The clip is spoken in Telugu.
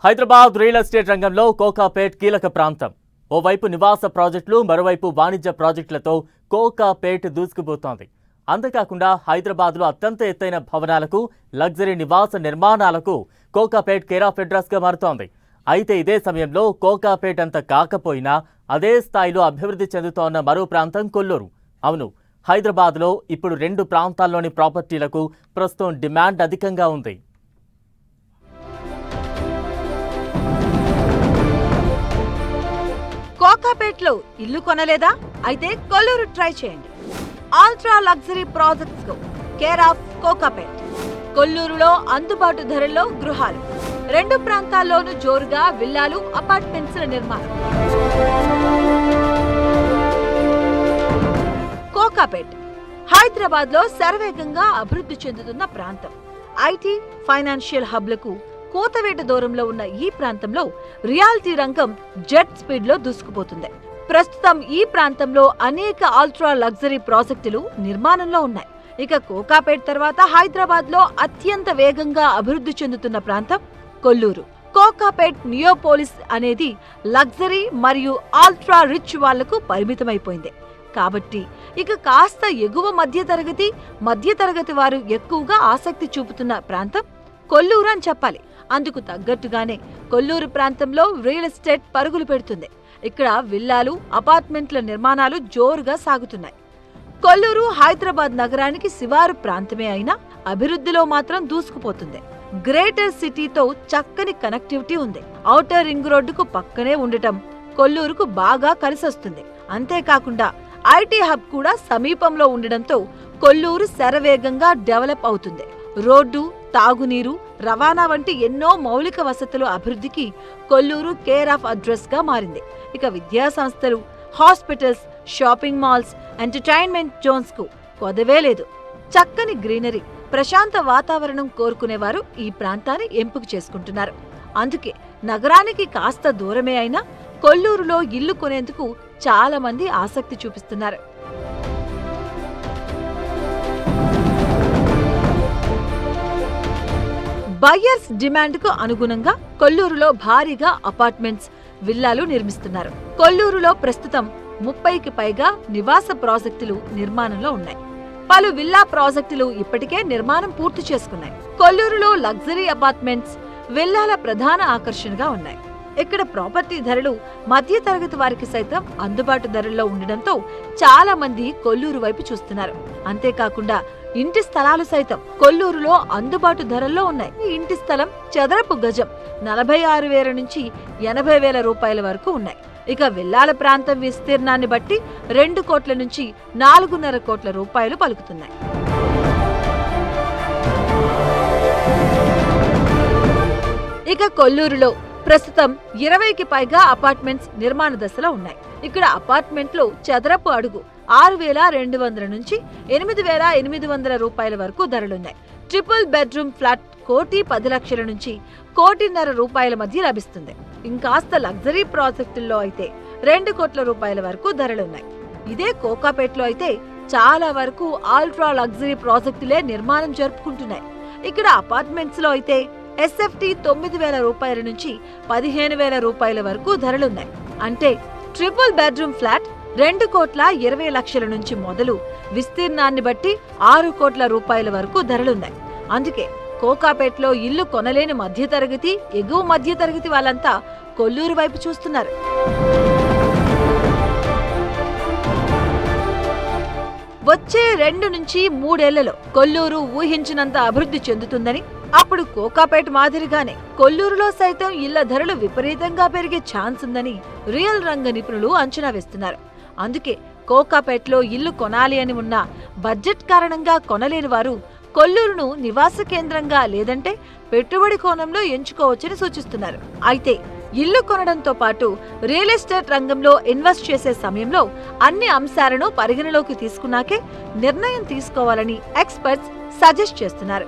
హైదరాబాద్ రియల్ ఎస్టేట్ రంగంలో కోకాపేట్ కీలక ప్రాంతం. ఓవైపు నివాస ప్రాజెక్టులు, మరోవైపు వాణిజ్య ప్రాజెక్టులతో కోకాపేట్ దూసుకుపోతోంది. అంతేకాకుండా హైదరాబాద్లో అత్యంత ఎత్తైన భవనాలకు, లగ్జరీ నివాస నిర్మాణాలకు కోకాపేట్ కేర్ ఆఫ్ అడ్రస్గా మారుతోంది. అయితే ఇదే సమయంలో కోకాపేట్ అంత కాకపోయినా అదే స్థాయిలో అభివృద్ధి చెందుతోన్న మరో ప్రాంతం కొల్లూరు. అవును, హైదరాబాద్లో ఇప్పుడు 2 ప్రాంతాల్లోని ప్రాపర్టీలకు ప్రస్తుతం డిమాండ్ అధికంగా ఉంది. కోకాపేట్లో ఇల్లు కొనలేదా? అయితే కొల్లూరు ట్రై చేయండి. అల్ట్రా లగ్జరీ ప్రాజెక్ట్స్ కు కేర్ ఆఫ్ కోకాపేట్. కొల్లూరులో అందుబాటు ధరల్లో గృహాలు, 2 ప్రాంతాల్లోనూ జోరుగా విల్లాలు, అపార్ట్మెంట్స్ నిర్మాణం. కోకాపేట్ హైదరాబాద్ లో శరవేగంగా అభివృద్ధి చెందుతున్న ప్రాంతం. ఐటీ, ఫైనాన్షియల్ హబ్లకు కూతవేట దూరంలో ఉన్న ఈ ప్రాంతంలో రియాలిటీ రంగం జెట్ స్పీడ్ లో దూసుకుపోతుంది. ప్రస్తుతం ఈ ప్రాంతంలో అనేక అల్ట్రా లగ్జరీ ప్రాజెక్టులు నిర్మాణంలో ఉన్నాయి. ఇక కోకాపేట్ తర్వాత హైదరాబాద్ లో అత్యంత వేగంగా అభివృద్ధి చెందుతున్న ప్రాంతం కొల్లూరు. కోకాపేట్ నియోపోలిస్ అనేది లగ్జరీ మరియు అల్ట్రా రిచ్ వాళ్లకు పరిమితమైపోయింది. కాబట్టి ఇక కాస్త ఎగువ మధ్యతరగతి వారు ఎక్కువగా ఆసక్తి చూపుతున్న ప్రాంతం కొల్లూరు అని చెప్పాలి. అందుకు తగ్గట్టుగానే కొల్లూరు ప్రాంతంలో రియల్ ఎస్టేట్ పరుగులు పెడుతుంది. ఇక్కడ విల్లాలు, అపార్ట్మెంట్ల నిర్మాణాలు జోరుగా సాగుతున్నాయి. కొల్లూరు హైదరాబాద్ నగరానికి శివారు ప్రాంతమే అయినా అభివృద్ధిలో మాత్రం దూసుకుపోతుంది. గ్రేటర్ సిటీతో చక్కని కనెక్టివిటీ ఉంది. ఔటర్ రింగ్ రోడ్డుకు పక్కనే ఉండటం కొల్లూరుకు బాగా కలిసొస్తుంది. అంతేకాకుండా ఐటీ హబ్ కూడా సమీపంలో ఉండడంతో కొల్లూరు శరవేగంగా డెవలప్ అవుతుంది. రోడ్డు, తాగునీరు, రవాణా వంటి ఎన్నో మౌలిక వసతుల అభివృద్ధికి కొల్లూరు కేర్ ఆఫ్ అడ్రస్ గా మారింది. ఇక విద్యా సంస్థలు, hospitals, shopping malls, entertainment Jones కు కొదవే లేదు. చక్కని గ్రీనరీ, ప్రశాంత వాతావరణం కోరుకునేవారు ఈ ప్రాంతాన్ని ఎంపిక చేసుకుంటున్నారు. అందుకే నగరానికి కాస్త దూరమే అయినా కొల్లూరులో ఇల్లు కొనేందుకు చాలా మంది ఆసక్తి చూపిస్తున్నారు. బయ్యర్స్ డిమాండ్ కు అనుగుణంగా కొల్లూరులో భారీగా అపార్ట్మెంట్స్, విల్లాలు నిర్మిస్తున్నారు. కొల్లూరులో ప్రస్తుతం 30కి పైగా నివాస ప్రాజెక్టులు నిర్మాణంలో ఉన్నాయి. పలు విల్లా ప్రాజెక్టులు ఇప్పటికే నిర్మాణం పూర్తి చేసుకున్నాయి. కొల్లూరులో లగ్జరీ అపార్ట్మెంట్స్, విల్లాల ప్రధాన ఆకర్షణగా ఉన్నాయి. ఇక్కడ ప్రాపర్టీ ధరలు మధ్యతరగతి వారికి సైతం అందుబాటు ధరల్లో ఉండడంతో చాలా మంది కొల్లూరు వైపు చూస్తున్నారు. అంతేకాకుండా ఇంటి స్థలాలు సైతం కొల్లూరులో అందుబాటు ధరల్లో ఉన్నాయి. ఈ ఇంటి స్థలం చదరపు గజం 46,000 నుంచి 80,000 రూపాయల వరకు ఉన్నాయి. ఇక విల్లాల ప్రాంతం విస్తీర్ణాన్ని బట్టి 2 కోట్ల నుంచి 4.5 కోట్ల రూపాయలు పలుకుతున్నాయి. ఇక కొల్లూరులో ప్రస్తుతం 20కి పైగా అపార్ట్మెంట్స్ నిర్మాణ దశలో ఉన్నాయి. ఇక్కడ అపార్ట్మెంట్లో చదరపు అడుగు 6,200 నుంచి 8,800 రూపాయల వరకు ధరలున్నాయి. ట్రిపుల్ బెడ్రూమ్ ఫ్లాట్ 1,10,00,000 నుంచి 1,50,00,000 రూపాయల మధ్య లభిస్తుంది. ఇంకాస్త లగ్జరీ ప్రాజెక్టుల్లో అయితే 2 కోట్ల రూపాయల వరకు ధరలున్నాయి. ఇదే కోకాపేట్లో అయితే చాలా వరకు అల్ట్రా లగ్జరీ ప్రాజెక్టులే నిర్మాణం జరుపుకుంటున్నాయి. ఇక్కడ అపార్ట్మెంట్స్ లో అయితే ఎస్ఎఫ్టీ 9,000 రూపాయల నుంచి 15,000 రూపాయల వరకు ధరలున్నాయి. అంటే ట్రిపుల్ బెడ్రూమ్ ఫ్లాట్ 2,20,00,000 నుంచి మొదలు విస్తీర్ణాన్ని బట్టి 6 కోట్ల రూపాయల వరకు ధరలున్నాయి. అందుకే కోకాపేట్లో ఇల్లు కొనలేని మధ్యతరగతి, ఎగువ మధ్యతరగతి వాళ్ళంతా కొల్లూరు వైపు చూస్తున్నారు. వచ్చే 2 నుంచి 3 ఏళ్లలో కొల్లూరు ఊహించినంత అభివృద్ధి చెందుతుందని, అప్పుడు కోకాపేట్ మాదిరిగానే కొల్లూరులో సైతం ఇళ్ల ధరలు విపరీతంగా పెరిగే ఛాన్స్ ఉందని రియల్ రంగ నిపుణులు అంచనా వేస్తున్నారు. అందుకే కోకాపేట్లో ఇల్లు కొనాలి అని ఉన్న బడ్జెట్ కారణంగా కొనలేని వారు కొల్లూరును నివాస కేంద్రంగా లేదంటే పెట్టుబడి కోణంలో ఎంచుకోవచ్చని సూచిస్తున్నారు. అయితే ఇల్లు కొనడంతో పాటు రియల్ ఎస్టేట్ రంగంలో ఇన్వెస్ట్ చేసే సమయంలో అన్ని అంశాలను పరిగణలోకి తీసుకున్నాకే నిర్ణయం తీసుకోవాలని ఎక్స్పర్ట్స్ సజెస్ట్ చేస్తున్నారు.